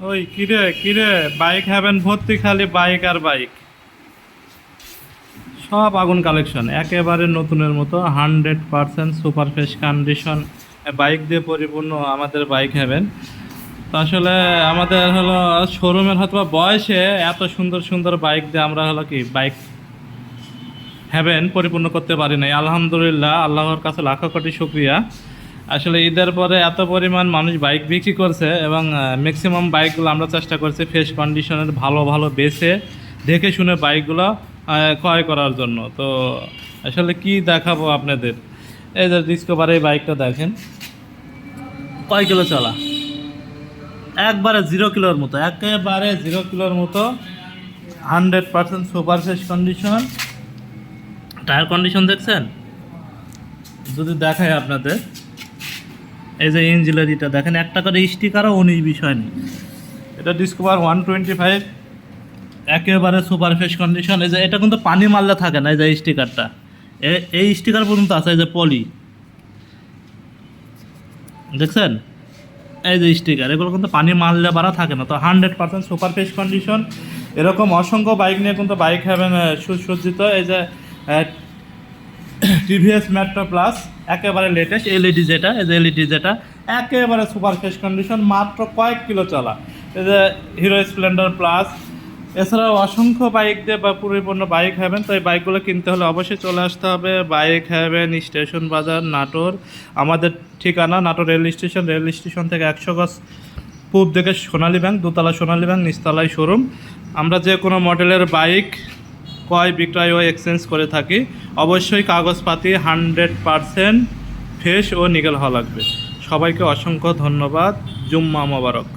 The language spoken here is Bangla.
ওই কিরে কিরে, বাইক হ্যাভেন ভর্তি খালি বাইক আর বাইক। সব আগুন কালেকশন একেবারে নতুনের মতো 100% সুপার ফ্রেশ কন্ডিশন বাইক দিয়ে পরিপূর্ণ আমাদের বাইক হ্যাভেন। তো আসলে আমাদের হলো শোরুমের হয়তো বা বয়সে এত সুন্দর সুন্দর বাইক দিয়ে আমরা হলো কি বাইক হ্যাভেন পরিপূর্ণ করতে পারি নাই। আলহামদুলিল্লাহ, আল্লাহর কাছে লাখো কোটি শুক্রিয়া। আসলে ঈদের পরে এত পরিমাণ মানুষ বাইক বিক্রি করছে এবং ম্যাক্সিমাম বাইকগুলো আমরা চেষ্টা করছি ফ্রেশ কন্ডিশনের ভালো ভালো বেছে দেখে শুনে বাইকগুলো ক্রয় করার জন্য। তো আসলে কি দেখাবো আপনাদের, এই যে ডিসকভার এই বাইকটা দেখেন কয় কিলো চলা, একবারে 0 কিলোর মতো, একেবারে 0 কিলোর মতো, 100% super fresh condition. Tyre condition দেখছেন, যদি দেখায় আপনাদের, এই যে ইঞ্জিলারিটা দেখেন, একটা করে স্টিকারও 19 বিষয় নেই। এটা ডিসকভার 125, একেবারে সুপার ফ্রেশ কন্ডিশন। এই যে এটা কিন্তু পানি মারলে থাকে না, এই যে স্টিকারটা, এই স্টিকার পর্যন্ত আছে, এই যে পলি দেখছেন, এই যে স্টিকার, এগুলো কিন্তু পানি মারলে বাড়া থাকে না। তো 100% সুপার ফ্রেশ কন্ডিশন। এরকম অসংখ্য বাইক নিয়ে কিন্তু বাইক হ্যাভেন সুসজ্জিত। এই যে টিভিএস মেট্রো প্লাস, একেবারে লেটেস্ট এলইডি যেটা, এই যে এলইডি যেটা একেবারে সুপার ফ্রেশ কন্ডিশন, মাত্র কয়েক কিলো চলা। এই যে হিরো স্প্লেন্ডার প্লাস, এছাড়াও অসংখ্য বাইক দিয়ে বা পরিপূর্ণ বাইক হ্যাভেন। তো এই বাইকগুলো কিনতে হলে অবশ্যই চলে আসতে হবে বাইক হ্যাভেন, স্টেশন বাজার, নাটোর। আমাদের ঠিকানা Natore rail station, rail station থেকে 100 গজ পূব দিকে সোনালী ব্যাংক, দোতলা সোনালী ব্যাংক, নিচতলায় শোরুম। আমরা যে কোনো মডেলের বাইক ক্রয় বিক্রয় ও এক্সচেঞ্জ করে থাকি। অবশ্যই কাগজপাতি 100% ফ্রেশ ও নিগেল হওয়া লাগবে। সবাইকে অসংখ্য ধন্যবাদ। জুম্মা মোবারক।